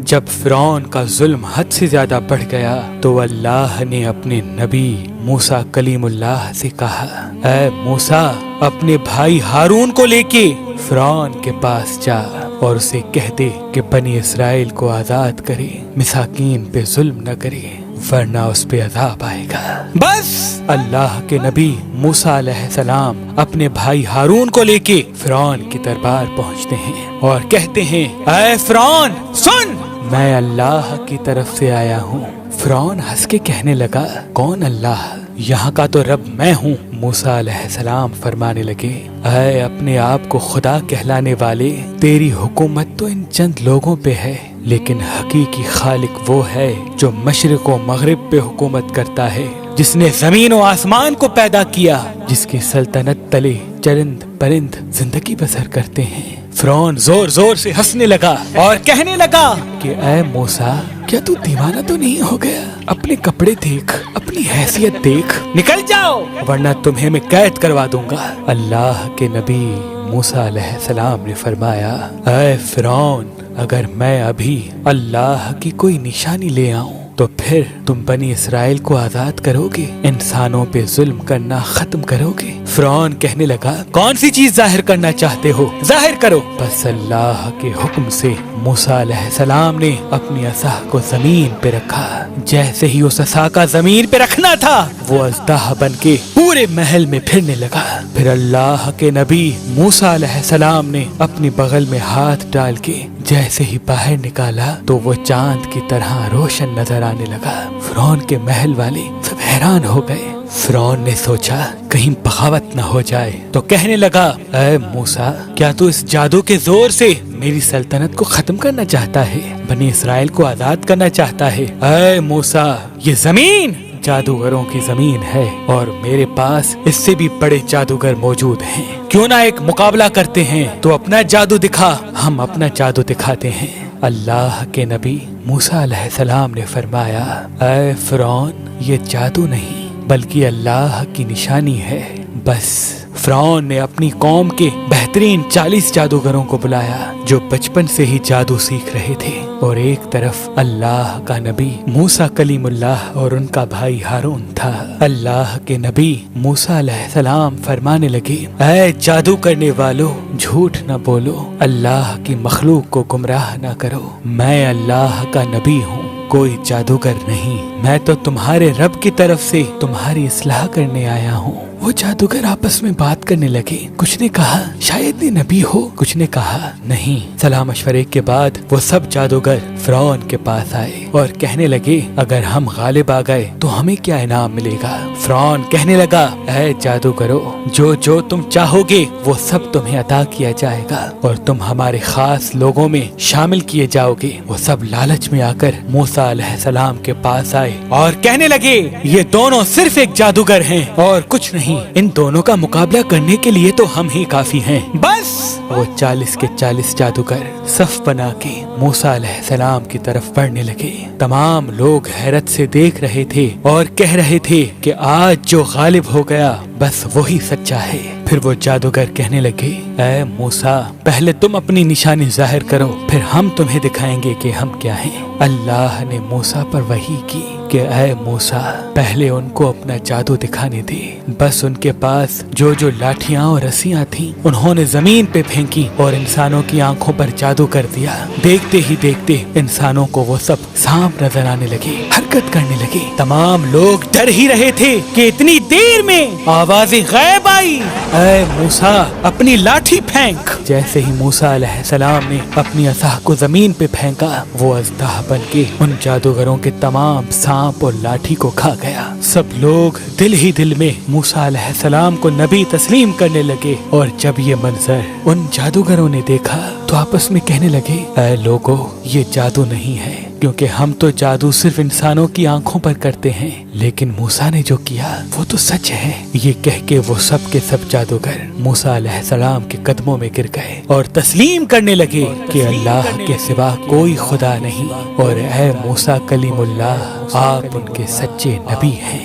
جب فرعون کا ظلم حد سے زیادہ بڑھ گیا تو اللہ نے اپنے نبی موسیٰ کلیم اللہ سے کہا، اے موسیٰ اپنے بھائی ہارون کو لے کے فرعون کے پاس جا اور اسے کہہ دے کہ بنی اسرائیل کو آزاد کرے، مساکین پہ ظلم نہ کرے ورنہ اس پہ عذاب آئے گا۔ بس اللہ کے نبی موسیٰ علیہ السلام اپنے بھائی ہارون کو لے کے فرعون کی دربار پہنچتے ہیں اور کہتے ہیں، اے فرعون سن، میں اللہ کی طرف سے آیا ہوں۔ فرعون ہنس کے کہنے لگا، کون اللہ؟ یہاں کا تو رب میں ہوں۔ موسیٰ علیہ السلام فرمانے لگے، اے اپنے آپ کو خدا کہلانے والے، تیری حکومت تو ان چند لوگوں پہ ہے، لیکن حقیقی خالق وہ ہے جو مشرق و مغرب پہ حکومت کرتا ہے، جس نے زمین و آسمان کو پیدا کیا، جس کی سلطنت تلے چرند پرند زندگی بسر کرتے ہیں۔ فرعون زور زور سے ہنسنے لگا اور کہنے لگا کہ اے موسیٰ، کیا تو دیوانہ تو نہیں ہو گیا؟ اپنے کپڑے دیکھ، اپنی حیثیت دیکھ، نکل جاؤ ورنہ تمہیں میں قید کروا دوں گا۔ اللہ کے نبی موسیٰ علیہ السلام نے فرمایا، اے فرعون، اگر میں ابھی اللہ کی کوئی نشانی لے آؤں تو پھر تم بنی اسرائیل کو آزاد کرو گے، انسانوں پہ ظلم کرنا ختم کرو گے؟ فرعون کہنے لگا، کون سی چیز ظاہر کرنا چاہتے ہو؟ ظاہر کرو۔ بس اللہ کے حکم سے موسیٰ علیہ السلام نے اپنی عصا کو زمین پہ رکھا۔ جیسے ہی اس عصا کا زمین پہ رکھنا تھا، وہ اژدہا بن کے پورے محل میں پھرنے لگا۔ پھر اللہ کے نبی موسیٰ علیہ السلام نے اپنی بغل میں ہاتھ ڈال کے جیسے ہی باہر نکالا تو وہ چاند کی طرح روشن نظر آنے لگا۔ فرعون کے محل والے سب حیران ہو گئے۔ فرعون نے سوچا کہیں بغاوت نہ ہو جائے تو کہنے لگا، اے موسیٰ، کیا تو اس جادو کے زور سے میری سلطنت کو ختم کرنا چاہتا ہے، بنی اسرائیل کو آزاد کرنا چاہتا ہے؟ اے موسیٰ، یہ زمین جادوگروں کی زمین ہے اور میرے پاس اس سے بھی بڑے جادوگر موجود ہیں، کیوں نہ ایک مقابلہ کرتے ہیں؟ تو اپنا جادو دکھا، ہم اپنا جادو دکھاتے ہیں۔ اللہ کے نبی موسیٰ علیہ السلام نے فرمایا، اے فرعون، یہ جادو نہیں بلکہ اللہ کی نشانی ہے۔ بس فرعون نے اپنی قوم کے بہترین 40 جادوگروں کو بلایا جو بچپن سے ہی جادو سیکھ رہے تھے، اور ایک طرف اللہ کا نبی موسیٰ کلیم اللہ اور ان کا بھائی ہارون تھا۔ اللہ کے نبی موسیٰ علیہ السلام فرمانے لگے، اے جادو کرنے والو، جھوٹ نہ بولو، اللہ کی مخلوق کو گمراہ نہ کرو، میں اللہ کا نبی ہوں، کوئی جادوگر نہیں، میں تو تمہارے رب کی طرف سے تمہاری اصلاح کرنے آیا ہوں۔ وہ جادوگر آپس میں بات کرنے لگے، کچھ نے کہا شاید یہ نبی ہو، کچھ نے کہا نہیں۔ سلام مشورے کے بعد وہ سب جادوگر فرعون کے پاس آئے اور کہنے لگے، اگر ہم غالب آ گئے تو ہمیں کیا انعام ملے گا؟ فرعون کہنے لگا، اے جادوگرو، جو تم چاہو گے وہ سب تمہیں عطا کیا جائے گا اور تم ہمارے خاص لوگوں میں شامل کیے جاؤ گے۔ وہ سب لالچ میں آ کر موسیٰ علیہ السلام کے پاس آئے اور کہنے لگے، یہ دونوں صرف ایک جادوگر ہیں اور کچھ نہیں، ان دونوں کا مقابلہ کرنے کے لیے تو ہم ہی کافی ہیں۔ بس وہ 40 کے 40 جادوگر صف بنا کے موسیٰ علیہ السلام کی طرف بڑھنے لگے۔ تمام لوگ حیرت سے دیکھ رہے تھے اور کہہ رہے تھے کہ آج جو غالب ہو گیا بس وہی سچا ہے۔ پھر وہ جادوگر کہنے لگے، اے موسیٰ، پہلے تم اپنی نشانی ظاہر کرو، پھر ہم تمہیں دکھائیں گے کہ ہم کیا ہیں۔ اللہ نے موسیٰ پر وحی کی کہ اے موسیٰ، پہلے ان کو اپنا جادو دکھانے دے۔ بس ان کے پاس جو لاٹھیاں اور رسیاں تھیں انہوں نے زمین پہ پھینکی اور انسانوں کی آنکھوں پر جادو کر دیا۔ دیکھتے ہی دیکھتے انسانوں کو وہ سب سانپ نظر آنے لگے، حرکت کرنے لگے۔ تمام لوگ ڈر ہی رہے تھے کہ اتنی دیر میں آواز غیب آئی، اے موسیٰ، اپنی لاٹھی پھینک۔ جیسے ہی موسیٰ علیہ السلام نے اپنی عصا کو زمین پہ پھینکا، وہ اژدہا بن کے ان جادوگروں کے تمام سانپ اور لاٹھی کو کھا گیا۔ سب لوگ دل ہی دل میں موسیٰ علیہ السلام کو نبی تسلیم کرنے لگے، اور جب یہ منظر ان جادوگروں نے دیکھا تو آپس میں کہنے لگے، اے لوگو، یہ جادو نہیں ہے، کیونکہ ہم تو جادو صرف انسانوں کی آنکھوں پر کرتے ہیں، لیکن موسیٰ نے جو کیا وہ تو سچ ہے۔ یہ کہہ کے وہ سب کے سب جادوگر موسیٰ علیہ السلام کے قدموں میں گر گئے اور تسلیم کرنے لگے کہ اللہ کے سوا کوئی خدا نہیں، اور اے موسیٰ کلیم اللہ، آپ ان کے سچے نبی ہیں۔